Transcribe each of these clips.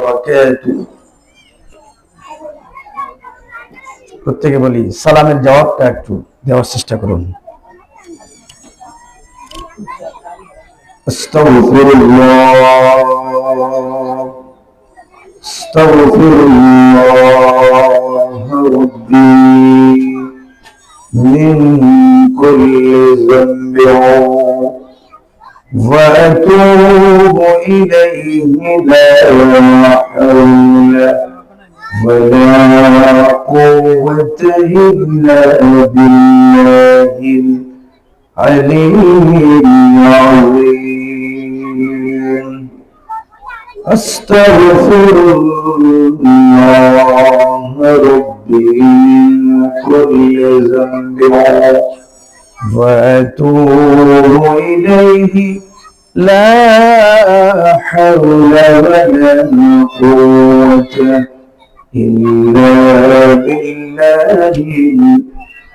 وبركاته প্রত্যেকে বলি সালামের জবাবটা একটু দেওয়ার চেষ্টা করুন। আস্তাগফিরুল্লাহ আস্তাগফিরুল্লাহ রাব্বি মিন কুল্লি যামবিন ওয়া আতুবু ইলাইহি লা হাওলা ولا قوة إلا بالله العلي العظيم أستغفر الله ربي من كل ذنب وأتوب إليه لا حول ولا قوة إلا بالله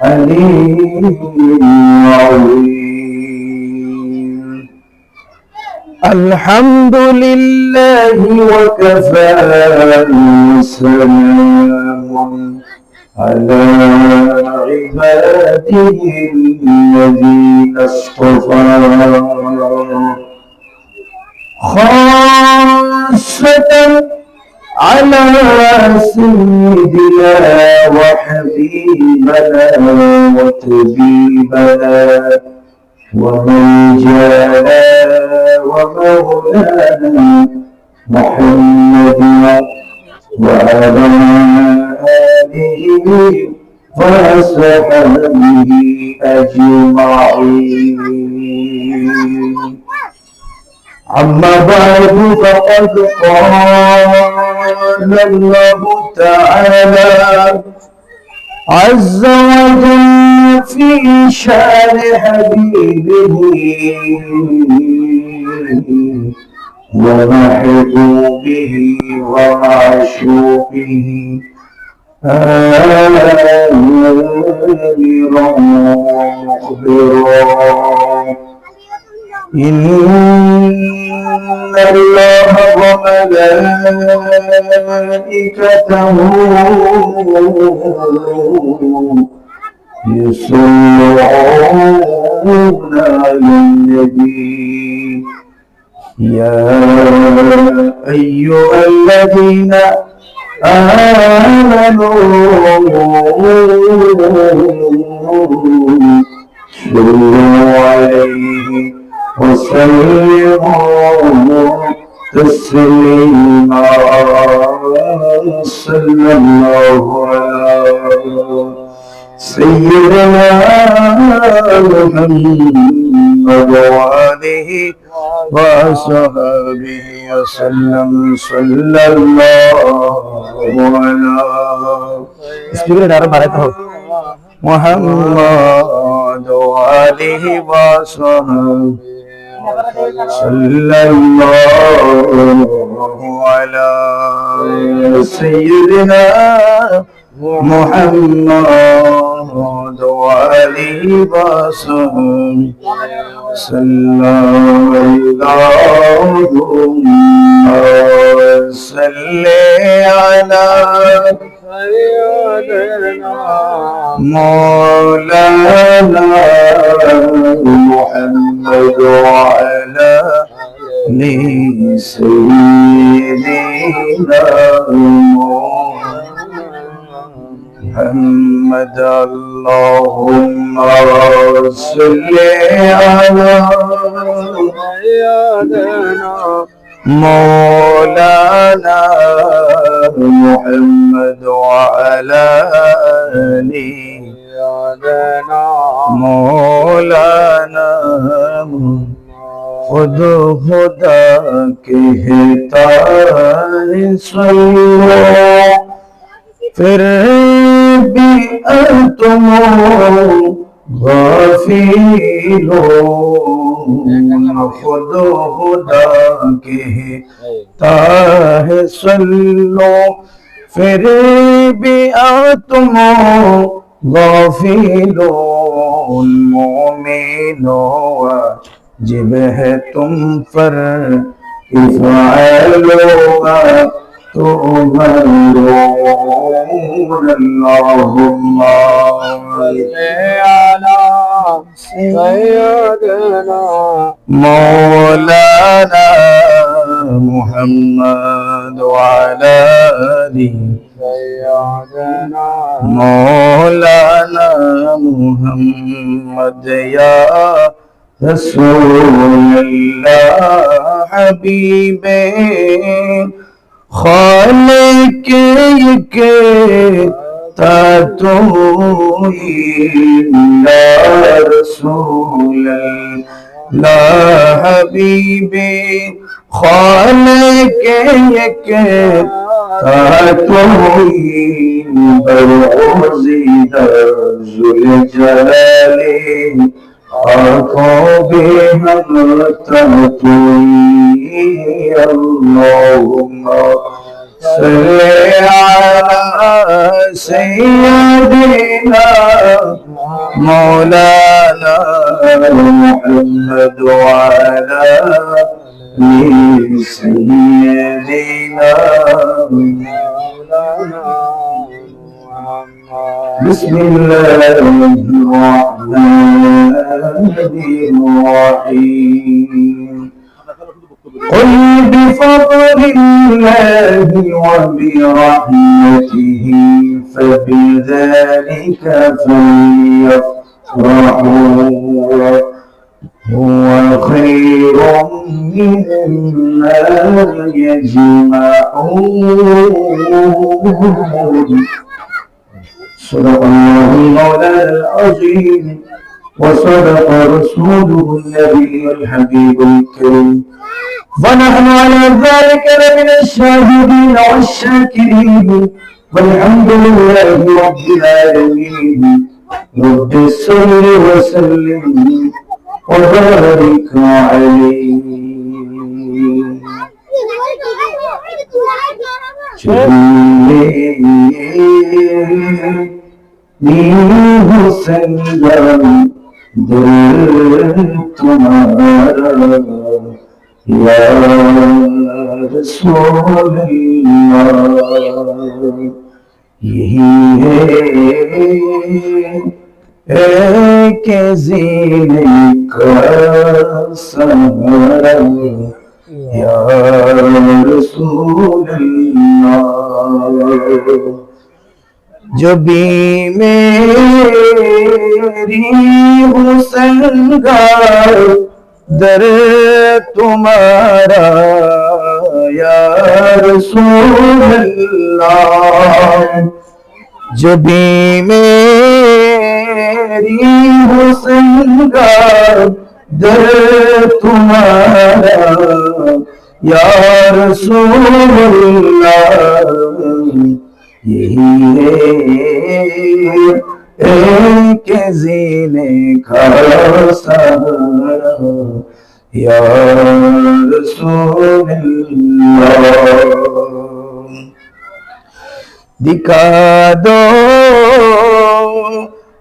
العلي العظيم الحمد لله وكفى وسلام على عباده الذين اصطفى خاصة على سيدنا وحبيبنا وطبيبنا ومنجانا ومولانا محمد وعلى آله وصحبه أجمعين. أما بعد فقد قال الله تعالى عز وجل في شان حبيبه ومحبوبه ومعشوقه آمرا ومخبرا إن الله وملائكته يصلون على النبي يا أيها الذين آمنوا صلوا عليه وسلموا تسليما صلى الله على سيدنا محمد وآله وصحبه وسلم صلى الله على محمد وآله وصحبه صلى الله على سيدنا محمد وآله وصحبه صلى الله صل على مولانا محمد وعلى آل سيدنا محمد اللهم صل على مولانا محمد وعلى آل مولانا خود خدا کہتا ہے صلو پھر بھی تم غافلون خود خدا کہتا ہے صلو پھر بھی تم غافلون مومنوں واجب ہے تم پر افعلوا تؤمرون اللهم صل على سيدنا مولانا محمد وعلى آله سيدنا مولانا محمد يا رسول الله حبيبي خالق کے تاتوئی یا رسول اللہ حبیبی خالق کے تاتوئی بروزی در ذوالجلالی آنکھوں بے ہم تاتوئی اللہم صل على سيدنا مولانا محمد وعلى آل سيدنا مولانا محمد بسم الله الرحمن الرحيم قل بفضل الله وبرحمته فبذلك فليفرحوا هو خير مما يجمعون صدق الله مولانا العظيم وصدق رسوله النبي الحبيب الكريم ونحن على ذلك لمن الشاهدين والشاكرين والحمد لله رب العالمين رب صل وسلم وبارك عليه سنگم دل تمہارا یا رسول اللہ یہی ہے کہ زینے کا سہارا یا رسول اللہ جو بھی میری حسن گار در تمہارا یا رسول اللہ جو بھی میری حسن گار در تمہارا یا رسول اللہ یہی ہے کہ زینے کا سہارا یا رسول اللہ دکھا دو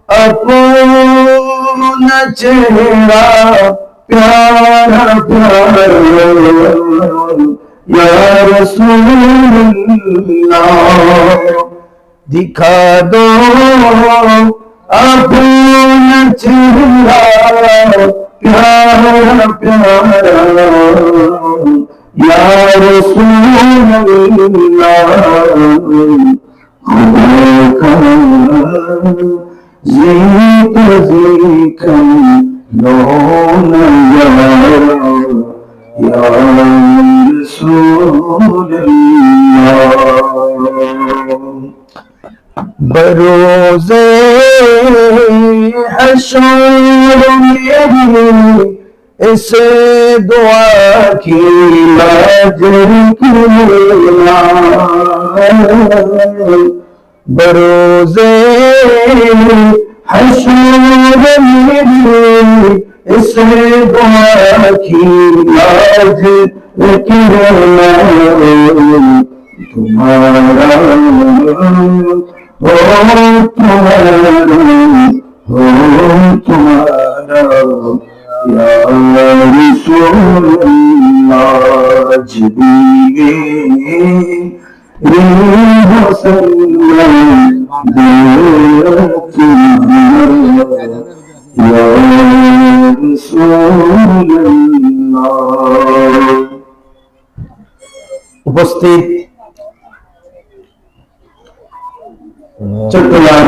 اپنا چہرہ پیارا پیارا یا رسول اللہ دکھا دو اپنا چہرہ پیارا پیارا یا رسول اللہ زیت زیکن لون یا رسول اللہ بروز حشر میری اس دعا کی لاجر کینا بروز حشر میری اس دعا کی لاجر کینا تمہارا تمہارا یا رسول اللہ جبریل উপস্থিত চট্টগ্রাম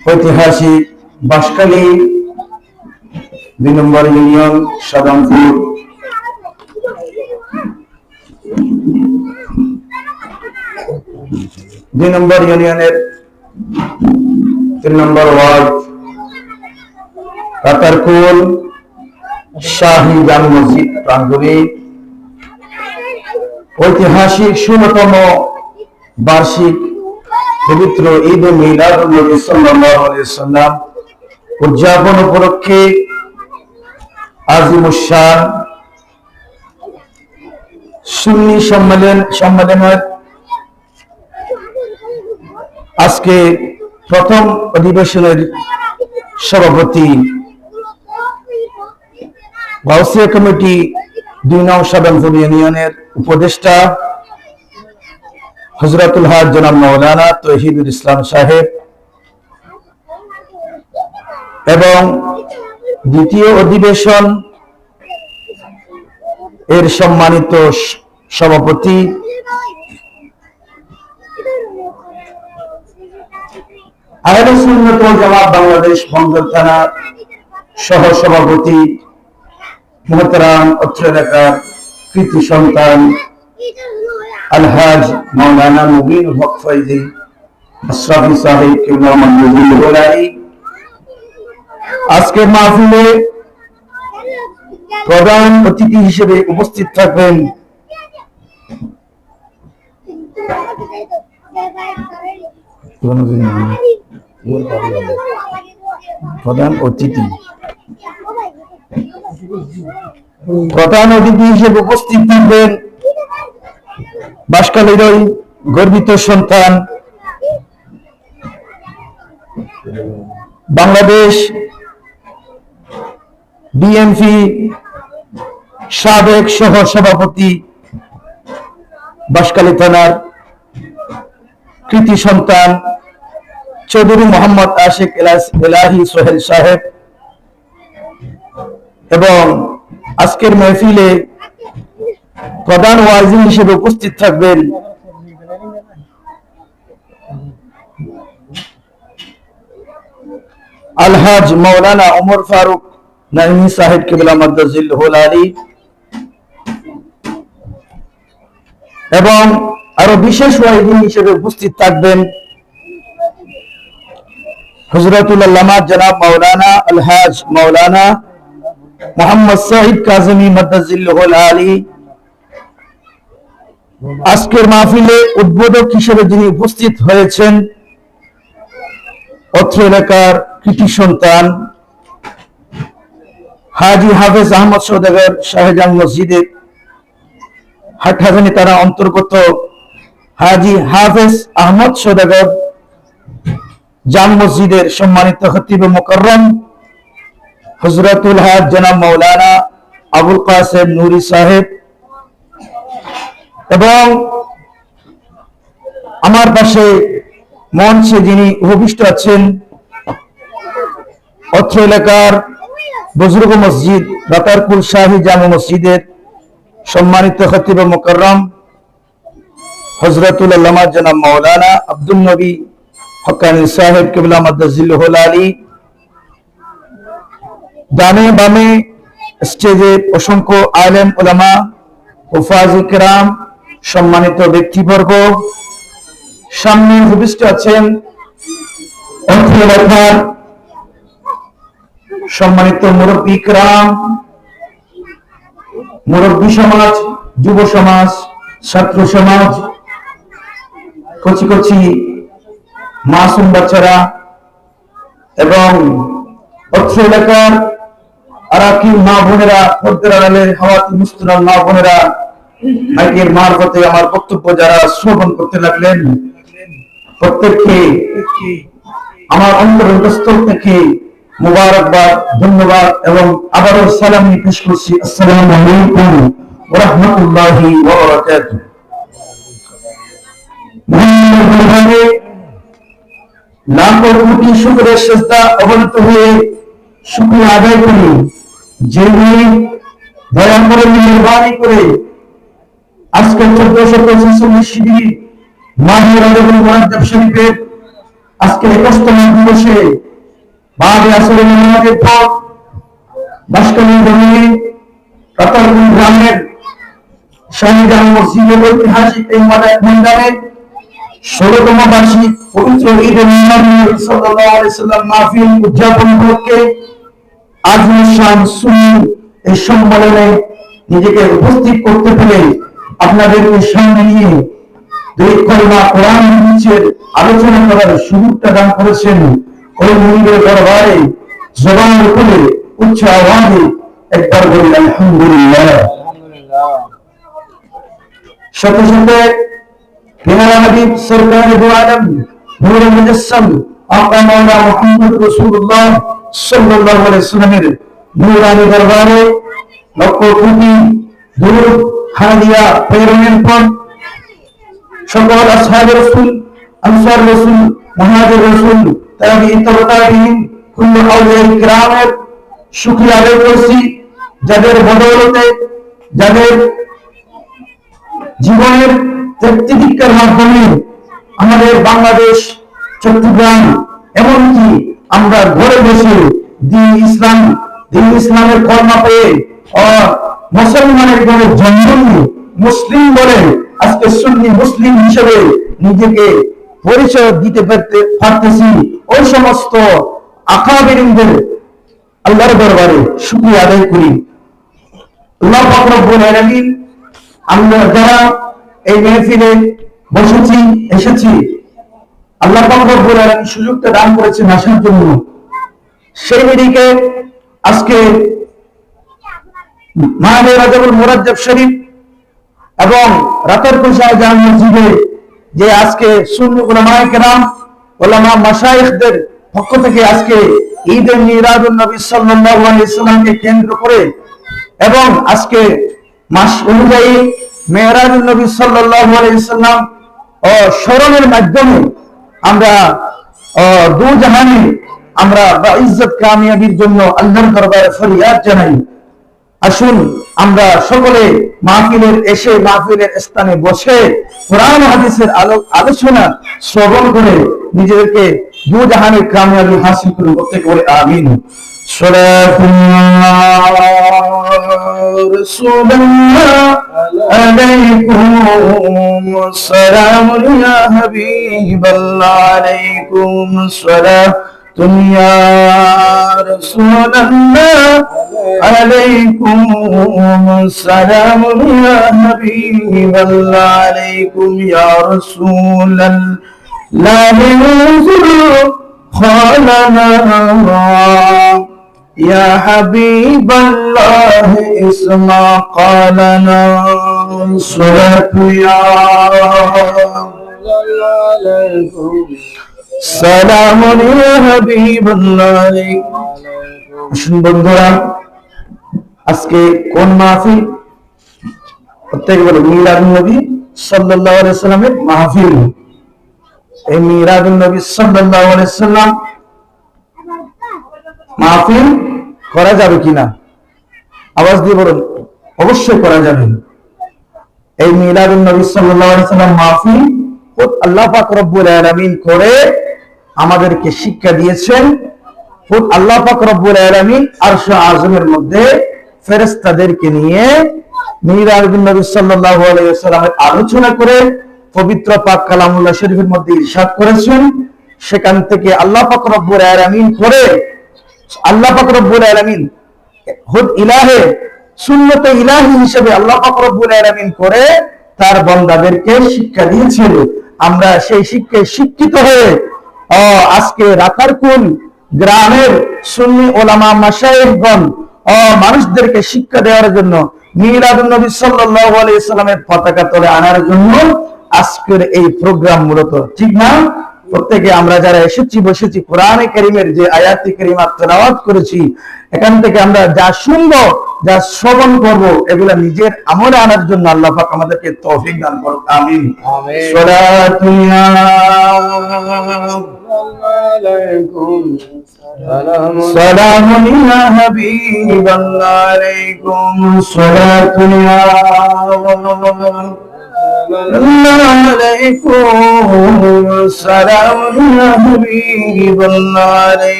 ঐতিহাসিক বাঁশখালী 2 নম্বর ইউনিয়ন সাদামপুর ইউনিয়নের 3 নম্বর ওয়ার্ড কাতারকুল শাহী জামে মসজিদ প্রাঙ্গণে ঐতিহাসিক 16তম বার্ষিক পবিত্র ঈদ মিলাদুন নবী সাল্লাল্লাহু আলাইহি ওয়াসাল্লাম উদযাপন উপলক্ষে আজিমুশ শান সুন্নি সম্মেলনের আজকে প্রথম অধিবেশনের সভাপতি গাউসিয়া কমিটি 2 নং সাদামপুর ইউনিয়নের উপদেষ্টা হযরতুল হাজ জনাব মাওলানা তৌহিদুল ইসলাম সাহেব এবং দ্বিতীয় অধিবেশন এর সম্মানিত সভাপতি আহলে সুন্নাত ওয়াল জামাত বাংলাদেশ বন্দর থানা সহ সভাপতি মুহতারাম অত্র এলাকার কৃতি সন্তান আলহাজ মাওলানা মুবিন হক ফয়জি আশরাফি সাহেব কিবলা মাহমুদুল আলী আজকের মাহফিলে প্রধান অতিথি হিসেবে উপস্থিত থাকবেন প্রধান অতিথি হিসেবে উপস্থিত থাকবেন বাঁশখালীর ওই গর্বিত সন্তান বাংলাদেশ বিএনপি সাবেক সহ সভাপতি বাঁশখালী থানার কৃতি সন্তান চৌধুরী মোহাম্মদ আশিক এলাহি সোহেল সাহেব এবং আজকের মাহফিলে প্রধান ওয়াইজি হিসেবে উপস্থিত থাকবেন আলহাজ মাওলানা ওমর ফারুক নাইমি সাহেব কিবলা মাদ্দাজিল্লাহুল আলী এবং আরো বিশেষ ওয়াইজি হিসেবে উপস্থিত থাকবেন হযরতুল আল্লামা জনাব মাওলানা আলহাজ মাওলানা মোহাম্মদ সাঈদ কাজেমী মাদ্দাজিল্লাহুল আলী আজকের মাহফিলে উদ্বোধক হিসেবে যিনি উপস্থিত হয়েছেন অত্র এলাকার কৃতি সন্তান হাজী হাফেজ আহমদ সওদাগর শাহজাহান মসজিদের হাটহাজানি থানা অন্তর্গত হাজী হাফেজ আহমদ সওদাগর জাম মসজিদের সম্মানিত খতিব মুকাররম হযরতুল হাজ জনাব মাওলানা আবুল কাসেম নুরি সাহেব এবং আমার পাশে মঞ্চে যিনি উপবিষ্ট আছেন অত্র এলাকার বুজুর্গ মসজিদ কাতারকুল শাহী জামে মসজিদের সম্মানিত খতিব মুকাররম হযরতুল আল্লামা জনাব মাওলানা আব্দুল নবী হক্কানি সাহেব কিবলা মাদ্দাজিল্লাহুল আলী ডানে বামে স্টেজে অসংখ্য আলেম উলামা হুফাজ ইকরাম সম্মানিত ব্যক্তিবর্গ সামনে উপবিষ্ট আছেন অত্র এলাকার সম্মানিত মুরব্বী ইকরাম মুরব্বী সমাজ যুব সমাজ ছাত্র সমাজ কচি কচি মাসুম বাচ্চারা এবং অত্র এলাকার আরাকি মা বোনেরা পর্দার আড়ালের হাওয়াতি মুস্তারাম মা বোনেরা মাইকের মারফতে আমার বক্তব্য যারা শ্রবণ করতে লাগলেন প্রত্যেককে আমার অন্তরস্থল থেকে মুবারকবাদ, ধন্যবাদ এবং আবারও সালামি পেশ করছি। আসসালামু আলাইকুম ওয়া রাহমাতুল্লাহি ওয়া বারাকাতুহু। লাখো কোটি শুকরের সিজদা অবনত হয়ে শুকরিয়া আদায় করি, যিনি দয়া করে মেহেরবানি করে আজকে 1446 হিজরি মাহে রজবুল মুআজ্জম শরীফের আজকে 21তম দিবসে বাদে আসরের নামাজের পর বাসকালী জমিনে কাতারপুর গ্রামের শাহী জামে মসজিদের ঐতিহাসিক এই ময়দানে 16তম বার্ষিক পবিত্র ঈদে মিলাদ নবী সাল্লাল্লাহু আলাইহি সাল্লাম মাহফিল উদযাপন উপলক্ষে আজমির শান সুন্নি এই সম্মেলনে নিজেকে উপস্থিত করতে পেরে আপনাদেরকে সামনে নিয়ে দুই কলমা কোরআন হাদিসের আলোচনা করার সুযোগটা দান করেছেন। ওই মুনিরের দরবারে জবান খুলে উচ্চ আওয়াজে একবার বলি আলহামদুলিল্লাহ। সাথে সাথে প্যারা হাবিব সরকার দু আলম নূরে মুজাসসাম আকা মাওলানা মুহাম্মদ রাসূলুল্লাহ সাল্লাল্লাহু আলাইহি সাল্লামের নূরানি দরবারে লক্ষ কোটি দুরূদ হাদিয়া প্রেরণের পর সকল আসহাবে রাসূল, আনসার রাসূল, মুহাজির রাসূল, তাবিঈন তাবিঈন কুল্লু আউলিয়া কিরামের শুকরিয়া আদায় করছি, যাদের বদৌলতে, যাদের জীবনের ত্যাগের মাধ্যমে আমাদের বাংলাদেশ, চট্টগ্রাম, এমনকি আমরা ঘরে বসে দিন ইসলামের কলমা পেয়ে মুসলমানের ঘরে জন্ম নিয়ে মুসলিম বলে আজকে সুন্নি মুসলিম হিসেবে নিজেকে পরিচয় দিতে পারতেছি। ওই সমস্ত আকাবিরিনদের আল্লাহর দরবারে শুকরিয়া আদায় করি। আল্লাহ পাক রব্বুল আলামিন আমরা যারা এই মেহফিলে এসেছি আল্লাহ পাক রব্বুল আলামিন সুযোগটা দান করেছেন আসার জন্য। সেই নিরিখে আজকে মাহে রজবুল মুআজ্জম শরীফ এবং রাতের শাহী জামে মসজিদে যে আজকে সুন্নি উলামায়ে কেরাম, উলামা মাশায়েখদের পক্ষ থেকে আজকে ঈদে মিলাদুন নবী সাল্লাল্লাহু আলাইহি সাল্লামকে কেন্দ্র করে এবং আজকে মাস অনুযায়ী মেরাজুন নবী সাল্লাল্লাহু আলাইহি সাল্লাম স্মরণের মাধ্যমে আমরা দু জাহানে আমরা ইজ্জত কামিয়াবির জন্য আল্লাহর দরবারে ফরিয়াদ জানাই। আসুন আমরা সকলে মাহফিলের স্থানে বসে কোরআন হাদিসের আলোচনা শ্রবণ করে নিজেদেরকে দু জাহানের কামিয়াবি হাসিল করতে করে আমিন। সালাতুল্লাহ রাসূলুল্লাহ আলাইকুম সালামুন ইয়া হাবিবাল্লাহ আলাইকুম সালাতুন ইয়া রাসূলুল্লাহ আলাইকুম সালামুন ইয়া হাবিবাল্লাহ আলাইকুম ইয়া রাসূলুল্লাহ خالنا يا حبيب الله اسمع قالنا صلاة يا عليكم سلام يا حبيب الله। আসুন বন্ধুরা, আজকে কোন মাহফিল? প্রত্যেক বলে মিলাদুন নবী সাল্লাল্লাহু আলাইহি সাল্লামের মাহফিল। এই মিলাদুন নবী সাল্লাল্লাহু আলাইহি সাল্লাম মাহফিল করা যাবে কিনা? আওয়াজ দিয়ে বলুন। অবশ্যই করা যাবে। এই মিলাদুন নবী সাল্লাল্লাহু আলাইহি সাল্লাম মাহফিল আল্লাহ পাক রব্বুল আলামিন করে আমাদেরকে শিক্ষা দিয়েছেন। আল্লাহ পাক রব্বুল আলামিন আরশ আযমের মধ্যে ফেরেশতাদেরকে নিয়ে মিলাদুন নবী সাল্লাল্লাহু আলাইহি ওয়াসাল্লামের আলোচনা করে পবিত্র পাক কালামুল্লাহ শরীফের মধ্যে ইরশাদ করেছেন। সেখান থেকে আল্লাহ পাক রব্বুল আলামিন করে আল্লাহ পাক রব্বুল আলামিন হুদ ইলাহে সুন্নতে ইলাহি হিসেবে আল্লাহ পাক রব্বুল আলামিন করে তার বান্দাদেরকে শিক্ষা দিয়েছিল। আমরা সেই শিক্ষায় শিক্ষিত হয়ে আজকে রাতারকুল গ্রামের সুন্নি ওলামা মাশায়েখগণ মানুষদেরকে শিক্ষা দেওয়ার জন্য মিলাদুন নবী সাল্লাল্লাহু আলাইহি সাল্লামের পতাকা তলে আনার জন্য আজকের এই প্রোগ্রাম মূলত, ঠিক না? প্রত্যেকে আমরা যারা এসেছি বসেছি কোরআনে কারীমের যে আয়াতে কারীমা তেলাওয়াত করেছি, এখান থেকে আমরা যা শুনবো, যা শ্রবণ করব, এগুলা নিজের আমলে আনার জন্য আল্লাহ পাক আমাদেরকে তৌফিক দান করুন। আমিন। আমিন। সালাতু আলাইকুম সালামু ইয়া হাবিবাল্লাহ আলাইকুম সালাতু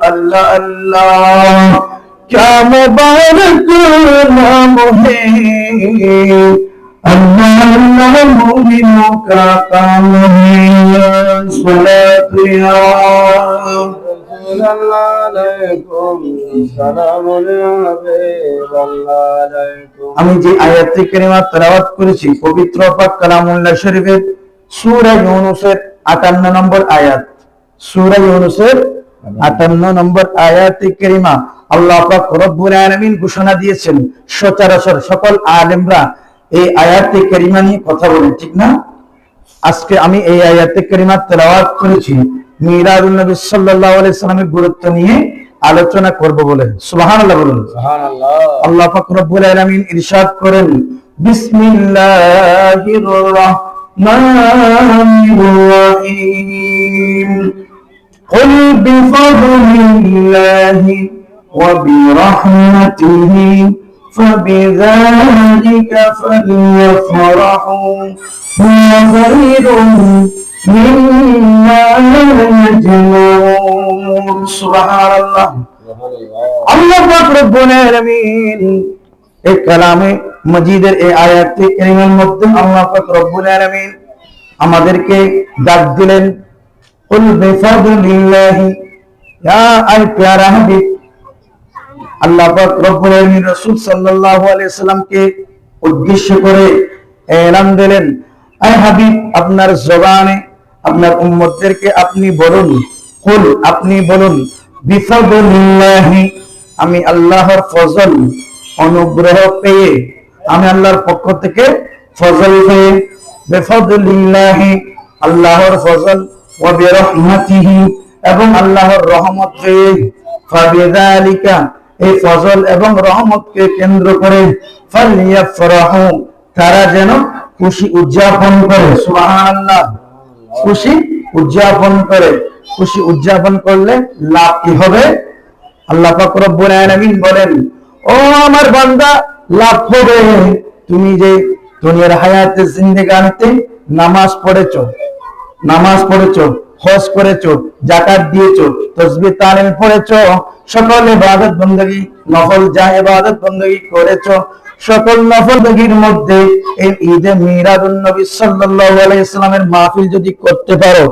अल्लाह अल्लाह क्या मुबारक नाम है, अल्लाह अल्लाह मोमिनों का काम है। सलात या আমি যে আয়াতে কারিমা তেলাওয়াত করেছি পবিত্র পাক কালামুল্লাহ শরীফের সূরা ইউনূসের 58 নম্বর আয়াত, সূরা ইউনূসের 58 নম্বর আয়াতে কারিমা আল্লাহ পাক রব্বুল আলামিন ঘোষণা দিয়েছেন। সচরাচর সকল আলেমরা এই আয়াতে কারিমা নিয়ে কথা বলেন, ঠিক না? আজকে আমি এই আয়াতে কারিমা তেলাওয়াত করেছি মিলাদুন নবী সাল্লাল্লাহু আলাইহি সাল্লামের গুরুত্ব নিয়ে আলোচনা করব বলে। সুবহানাল্লাহ বলুন। সুবহানাল্লাহ। আল্লাহ পাক রব্বুল আলামিন ইরশাদ করেন, বিসমিল্লাহির রাহমানির রাহিম, কুল বিফাদলিল্লাহি ওয়া বিরহমাতিহি ফাবিযালিকা ফালইফরাহু হুয়া খায়রুম মিম্মা ইয়াজমাউন। সুবহানাল্লাহ। আল্লাহ পাক রব্বুল আলামিন এই কালামে মাজিদের এই আয়াতে কারিমার মধ্যে আল্লাহ পাক রব্বুল আলামিন আমাদেরকে ডাক দিলেন, কুল বিফাদলিল্লাহি, ইয়া আল প্যারা হাবিব। আল্লাহ পাক রব্বুল আলামিন রাসূল সাল্লাল্লাহু আলাইহি সাল্লামকে উদ্দেশ্য করে এলান দিলেন, আয় হাবিব, আপনার জবানে আপনার উম্মতদেরকে আপনি বলুন, কুল, আপনি বলুন, বিফাদলিল্লাহি, আমি আল্লাহর ফজল অনুগ্রহ পেয়ে, আমি আল্লাহর পক্ষ থেকে ফজল পেয়ে, বিফাদলিল্লাহি, আল্লাহর ফজল, ওয়া বিরহমাতিহি, এবং আল্লাহর রহমত পেয়ে, ফাবিযালিকা, এই ফজল এবং রহমতকে কেন্দ্র করে, ফালইফরাহু, তারা যেন খুশি উদযাপন করে। সুবহানাল্লাহ। খুশি উদযাপন করে। খুশি উদযাপন করলে লাভ কি হবে? আল্লাহ পাক রব্বুল আলামিন বলেন, ও আমার বান্দা, লাভ হবে তুমি যে দুনিয়ার হায়াতে জিন্দেগানিতে নামাজ পড়েছো, হজ করেছো, যাকাত দিয়েছো, তাসবিহ তাহলিল পড়েছো, সকল ইবাদত বندگی নফল যা ইবাদত বندگی করেছো, সকল নফল বندگির মধ্যে এই ঈদে মিলাদুন নবী সাল্লাল্লাহু আলাইহি সাল্লামের মাহফিল যদি করতে পারো,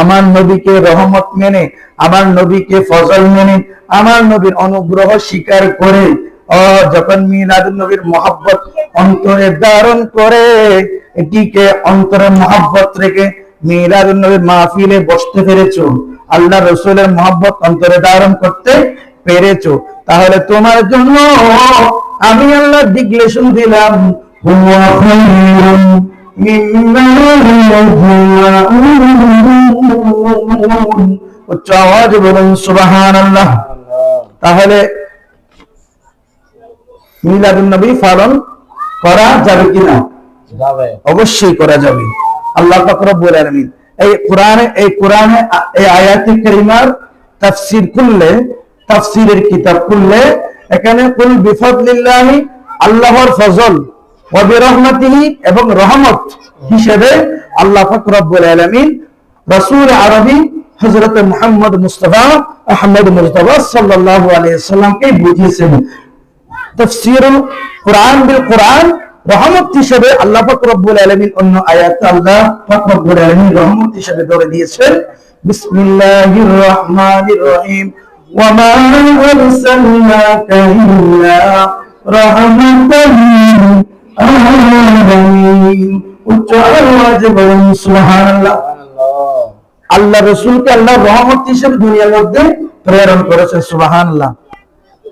আমার নবীকে রহমত মেনে, আমার নবীকে ফজল মেনে, আমার নবীর অনুগ্রহ স্বীকার করে, যখন মিলাদুন নবীর মহব্বত অন্তরে ধারণ করে, এটিকে অন্তরে মহব্বত রেখে মিলাদুন নবীর মাহফিলে বসতে পেরেছো, আল্লাহ রাসূলের মহব্বত অন্তরে ধারণ করতে পেরেছো, তাহলে তোমার জন্য আমি আল্লাহ ডিক্লেরেশন দিলাম, হুয়া খায়রুম মিম্মা ইয়াজমাউন। উচ্চ আওয়াজে বলুন সুবহানাল্লাহ। তাহলে মিলাদুন নবী পালন করা যাবে কিনা? যাবে, অবশ্যই করা যাবে। আল্লাহ পাক রব্বুল আলামিন এই কোরআনে এই আয়াতে কারিমার তাফসীর করলে, তাফসীরের কিতাব খুললে, এখানে কুল বিফাদলিল্লাহি, আল্লাহর ফজল, ওয়া বিরহমাতিহি, এবং রহমত হিসেবে আল্লাহ পাক রব্বুল আলামিন রাসূল আরবি হযরত মুহাম্মদ মুস্তাফা আহমদ মুজতবা সাল্লাল্লাহু আলাইহি সাল্লামকে বুঝিয়েছেন। তাফসীরুল কোরআন বিল কোরআন, রহমত হিসেবে আল্লাহ পাক রব্বুল আলামিন অন্য আয়াতে আল্লাহ পাক রব্বুল আলামিন রহমত হিসেবে ধরে দিয়েছেন, বিসমিল্লাহির রাহমানির রহিম, ওয়া মা আরসালনাকা ইল্লা রাহমাতাল লিল আলামিন। উচ্চ আওয়াজে বলুন সুবহানাল্লাহ। আল্লাহ রাসূলকে আল্লাহ রহমত হিসেবে দুনিয়ার মধ্যে প্রেরণ করেছেন। সুবহানাল্লাহ।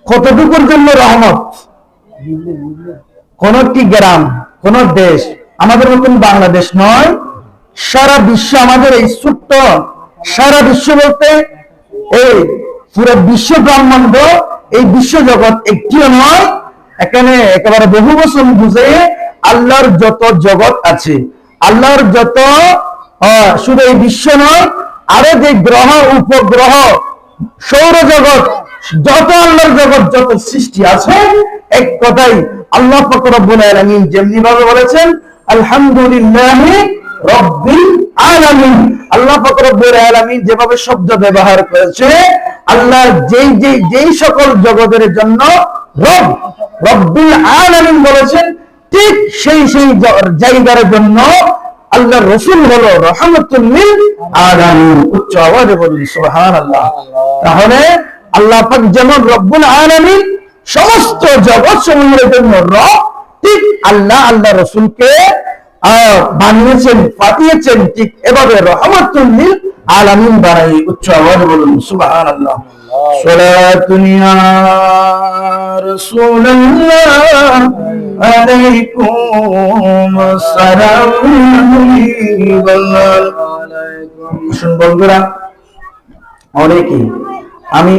কতটুকুর জন্য রহমত? কোন কি গ্রাম, কোন দেশ, আমাদের মতন বাংলাদেশ নয়, সারা বিশ্ব আমাদের এই ছোট্ট, সারা বিশ্ব বলতে এই পুরো বিশ্ব ব্রহ্মাণ্ড, এই বিশ্ব জগৎ একটিও নয়। এখানে একেবারে বহু বছর বুঝে আল্লাহর যত জগৎ আছে, আল্লাহর যত শুধু এই বিশ্ব নয়, আরো যে গ্রহ উপগ্রহ সৌরজগৎ, যত আল্লাহর জগৎ, যত সৃষ্টি আছে, এক কথাই আল্লাহ পাক রব্বুল আলামিন যেমনি ভাবে বলেছেন আলহামদুলিল্লাহি রাব্বিল আলামিন। আল্লাহ পাক রব্বুল আলামিন যেভাবে শব্দ ব্যবহার করেছে, আল্লাহ যেই সকল জগতের জন্য রব, রব্বিল আলামিন বলেছেন, ঠিক সেই জায়গার জন্য আল্লাহর রাসূল হলো রাহমাতুল লিল আলামিন। উচ্চ আওয়াজে বলুন সুবহানাল্লাহ। তাহলে আল্লাহ পাক যেমন রব্বুল আলামিন, সমস্ত জগৎ সমূহের জন্য রব, ঠিক আল্লাহ রাসূলকে বানিয়েছেন, পাঠিয়েছেন, ঠিক এভাবে রাহমাতুল লিল আলামিন বানাই। উচ্চ আওয়াজে বলুন সুবহানাল্লাহ। সালাতুন ইয়া রাসূলুল্লাহ আলাইকুম আসসালাম। বন্ধুরা, আমি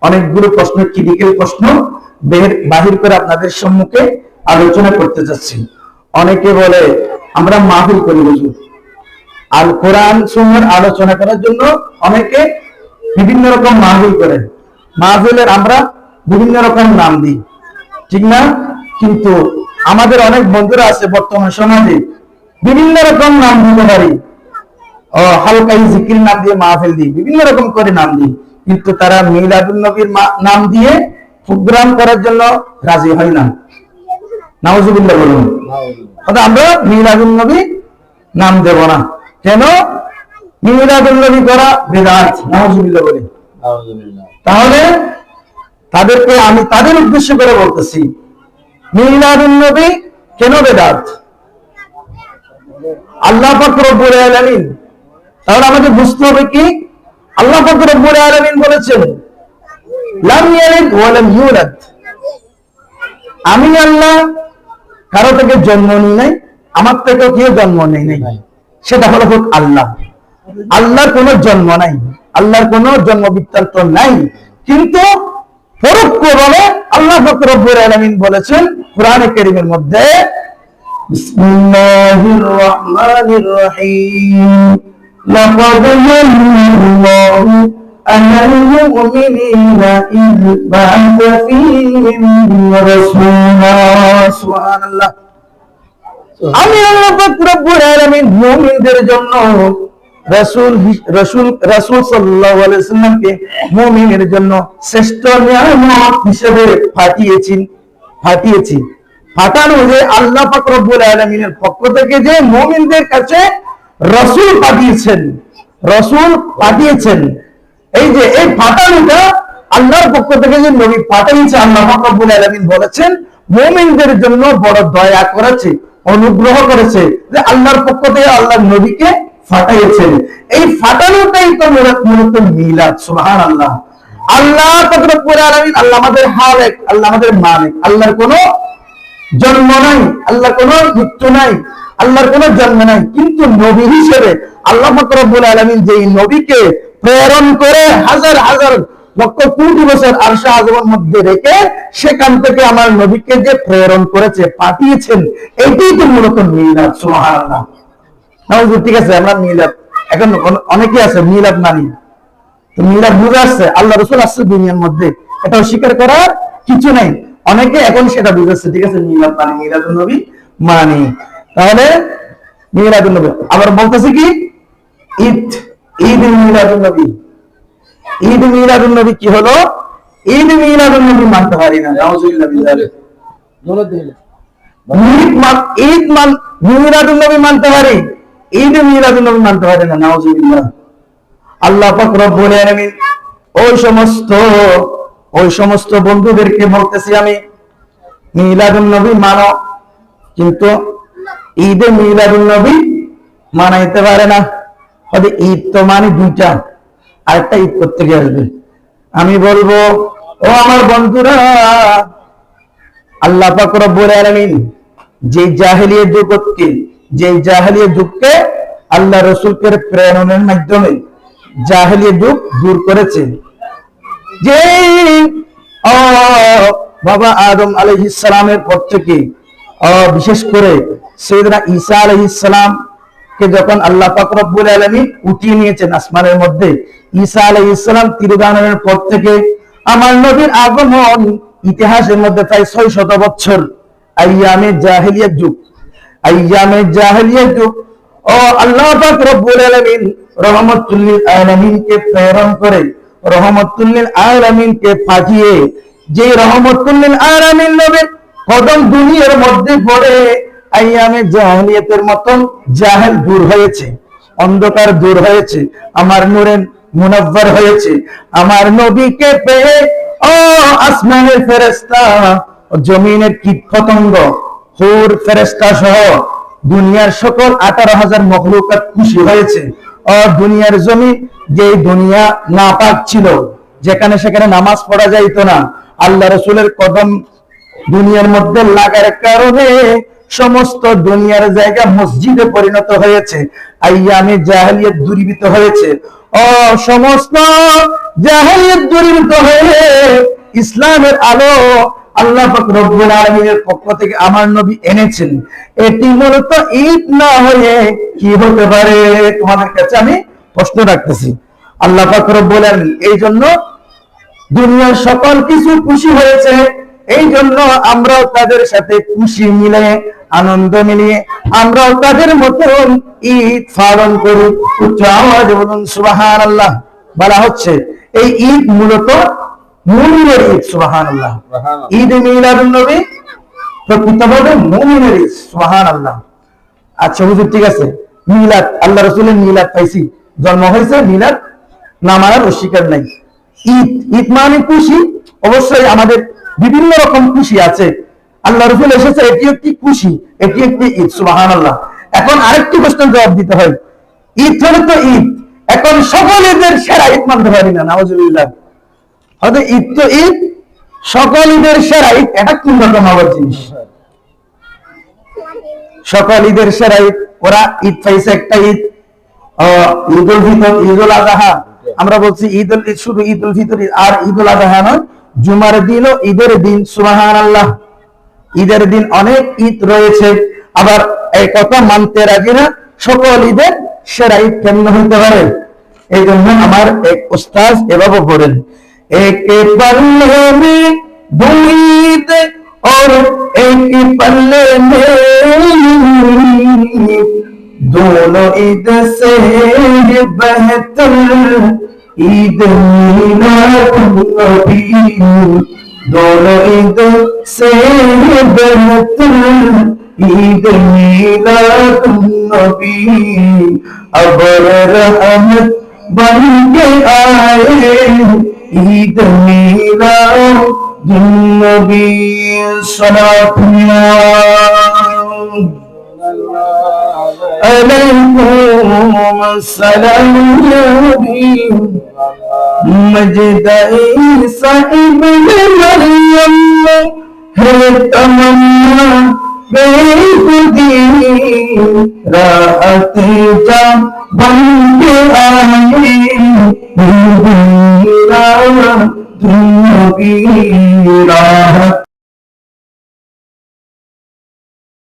অনেকগুলো প্রশ্ন, ক্রিটিক্যাল প্রশ্ন বাহির করে আপনাদের সম্মুখে আলোচনা করতে যাচ্ছি। অনেকে বলে আমরা মাহফিল করি হুজুর, আল কোরআন সুন্নাহর আলোচনা করার জন্য অনেকে বিভিন্ন রকম মাহফিল করেন। মাহফিলের আমরা বিভিন্ন রকম নাম দিই, ঠিক না? কিন্তু আমাদের অনেক বন্ধুরা আছে বর্তমান সমাজে, বিভিন্ন রকম নাম দিতে পারি, হালকা জিকির নাম দিয়ে মাহফিল দিই, বিভিন্ন রকম করে নাম দিই, কিন্তু তারা মিলাদুন নবীর নাম দিয়ে প্রোগ্রাম করার জন্য রাজি হয় না। নাউজুবিল্লাহ বলুন। আমরা মিলাদুন নবী নাম দেব না। কেন? মিলাদুন নবী করা বিদআত। নাউজুবিল্লাহ বলি। তাহলে তাদেরকে আমি তাদের উদ্দেশ্য করে বলতেছি, মিলাদুন নবী কেন বিদআত? আল্লাহ পাক রব্বুল আলামিন, তাহলে আমাদের বুঝতে হবে কি, আল্লাহ পাক রব্বুল আলামিন বলেছেন লাম ইয়ালিদ ওয়া লাম ইউলাদ, আমি আল্লাহ কারো থেকে জন্ম নিই নাই, আমার থেকেও কেউ জন্ম নেই নাই। সেটা হলো আল্লাহ। আল্লাহর কোনো জন্ম নাই, আল্লাহর কোনো জন্ম বৃত্তান্ত নাই। কিন্তু পরোক্ষ বলে আল্লাহ পাক রব্বুল আলামিন বলেছেন কোরআনে কারীমের মধ্যে, বিসমিল্লাহির রহমানির রহিম, লাকাদ মান্নাল্লাহু আলাল মুমিনিনা ইয বা'আথা ফীহিম রাসূলা। সুবহানাল্লাহ। আমি আল্লাহ পাক রব্বুল আলামিন মুমিনদের জন্য রাসূল সাল্লাল্লাহু আলাইহি ওয়াসাল্লামকে মুমিনের জন্য শ্রেষ্ঠ নিয়ামত হিসেবে পাঠিয়েছি। পাঠানো যে আল্লাহ পাক রব্বুল আলামিনের পক্ষ থেকে যে মুমিনদের কাছে রাসূল পাঠিয়েছেন, এই যে এই পাঠানোটা আল্লাহর পক্ষ থেকে যে নবী পাঠিয়েছে, আল্লাহ পাক রব্বুল আলামিন বলেছেন মুমিনদের জন্য বড় দয়া করেছে, অনুগ্রহ করেছে যে আল্লাহর পক্ষ থেকে আল্লাহর নবীকে পাঠিয়েছেন। এই পাঠানোটাই তো মূলত মিলাদ। সুবহানাল্লাহ। আল্লাহ পাক রব্বুল আলামিন, আল্লাহ আমাদের খালেক, আল্লাহ আমাদের মালিক। আল্লাহর কোনো জন্ম নাই, আল্লাহর কোনো মৃত্যু নাই, আল্লাহর কোনো জন্ম নাই। কিন্তু নবী হিসেবে আল্লাহ পাক রব্বুল আলামিন যেই নবীকে প্রেরণ করে হাজার হাজার লক্ষ কোটি বছর আরশে আযমের মধ্যে রেখে সেখান থেকে আমার নবীকে যে প্রেরণ করেছে, পাঠিয়েছেন, এটাই তো মূলত মিলাদ। সুবহানাল্লাহ। ঠিক আছে, আমরা মিলাদ, এখন অনেকে আছে মিলাদ মানি, তো মিলাদ বুঝে আসছে আল্লাহ রাসূল আসছে দুনিয়ার মধ্যে, এটা অস্বীকার করার কিছু নাই। অনেকে এখন সেটা বুঝেছে, ঠিক আছে মিলাদ মানি, মিলাদুন নবী মানি। তাহলে মিলাদুন নবী আবার বলতেছে কি, ঈদ মিলাদুন নবী। ঈদ মিলাদুন নবী কি হলো? ঈদ মিলাদুন নবী মানতে পারি না। নাউজুবিল্লাহ বিল্লাহ। ঈদ মিলাদুন নবী মানতে পারি, ঈদ মিলাদুন নবী মানতে পারি না। নাউজুবিল্লাহ। আল্লাহ পাক রব্বুল আলামিন ওই সমস্ত বন্ধুদেরকে বলতেছি আমি, মিলাদুন নবী মানো, কিন্তু ঈদে মিলাদুন নবী মানাইতে পারে না। ঈদ তো মানে দুইটা, আরেকটা ঈদ করতে গিয়ে আসবে। আমি বলবো, ও আমার বন্ধুরা, আল্লাহ পাক রব্বুল আলামিন যে জাহেলিয়াত যুগকে আল্লাহ রসুলকে প্রেরণের মাধ্যমে জাহেলিয়া যুগ দূর করেছে। যে বাবা আদম আলাইহিস সালামের পর থেকে বিশেষ করে সাইয়েদনা ঈসা আলাইহিস সালাম কে যখন আল্লাহ পাক রব্বুল আলামিন উঠিয়ে নিয়েছেন আসমানের মধ্যে, ঈসা আলাইহিস সালাম তিরোধানের পর থেকে আমার নবীর আগমন ইতিহাসের মধ্যে প্রায় 600 বছর আইয়ামে জাহেলিয়া যুগ, আইয়ামে জাহেলিয়া যুগ আল্লাহ পাক রব্বুল আলামিন রহমাতুল লিল আলামিনকে প্রেরণ করে, রহমাতুল লিল আলামিনকে পাঠিয়ে যে রহমাতুল লিল আলামিন নবীর কদম দুনিয়ার মধ্যে পড়ে আইয়ামে জাহেলিয়াতের মতন জাহেল দূর হয়েছে, অন্ধকার দূর হয়েছে, আমার নূরে মুনাব্বার হয়েছে। আমার নবীকে পেয়ে আসমানের ফেরেশতা, জমিনের কীট পতঙ্গ, হুর ফেরেশতা সহ দুনিয়ার সকল 18,000 মখলুকাত খুশি হয়েছে। দুনিয়ার জমি, যে দুনিয়া নাপাক ছিল, যেখানে সেখানে নামাজ পড়া যাইত না, আল্লাহ রসুলের কদম দুনিয়ার মধ্যে লাগার কারণে সমস্ত দুনিয়ার জায়গা মসজিদে পরিণত হয়েছে, আইয়ামে জাহেলিয়াত দূরীভূত হয়েছে। সমস্ত জাহেলিয়াত দূরীভূত হয়ে ইসলামের আলো আল্লাহ পাক রব্বুল আলামিনের পক্ষ থেকে আমার নবী এনেছেন। এটি মূলত ঈদ না হয়ে কি হতে পারে? তোমাদের কাছে আমি প্রশ্ন রাখতেছি। আল্লাহ পাক রব্বুল আলামিন এই জন্য দুনিয়ার সকল কিছু খুশি হয়েছে, এই জন্য আমরাও তাদের সাথে খুশি মিলে, আনন্দ মিলিয়ে আমরাও তাদের মতন ঈদ পালন করি। উচ্চ আওয়াজে বলুন সুবহানাল্লাহ। বলা হচ্ছে এই ঈদ মূলত মুমিনের ঈদ। সুবহানাল্লাহ। ঈদ মিলাদুন নবী প্রকৃতভাবে মুমিনের ঈদ। সুবহানাল্লাহ। আচ্ছা হুজুর, ঠিক আছে, মিলাদ, আল্লাহ রাসূলের মিলাদ পাইছি, জন্ম হয়েছে, মিলাদ না মানার অস্বীকার নাই। ঈদ, ঈদ মানে খুশি। অবশ্যই আমাদের বিভিন্ন রকম খুশি আছে, আল্লাহ রাসূল এসেছে, এটি একটি খুশি, এটি একটি ঈদ। সুবহানাল্লাহ। এখন আরেকটি প্রশ্নের জবাব দিতে হয়, ঈদ হলো তো ঈদ, এখন সকল ঈদের সেরা ঈদ মানতে পারি না, নাউজুবিল্লাহ। হয়তো ঈদ তো ঈদ, সকল ঈদের সেরা ঈদ, এটা কোন রকম আবার জিনিস? সকল ঈদের সেরা ঈদ, ওরা ঈদ পাইছে একটা ঈদ, ঈদুল ফিতর, ঈদুল আযহা। আমরা বলছি ঈদুল ঈদ, শুধু ঈদুল ফিতর আর ঈদুল আযহা নয়, জুমার দিনও ঈদের দিন। সুবহানাল্লাহ। ঈদের দিন অনেক ঈদ রয়েছে, আবার এই কথা মানতে রাজি না সকল ঈদের সেরা ঈদ কেমন হইতে পারে। এই জন্য আমার এক উস্তাদ এভাবে পড়েন, এক পল্লে মে দুই ঈদ और एक पल्ले में दोनों ईद से बेहतर ईद मिलादुन्नबी, दोनों ईद से बेहतर ईद मिलादुन्नबी। अबर रहमत बन के आए ईद मिलादुन्नबी। अलैकुम अस्सलाम नबी मजदा ईसा इब्न मरियम है तमन्ना बेखुदी राहत जा बन के आए नबी राहत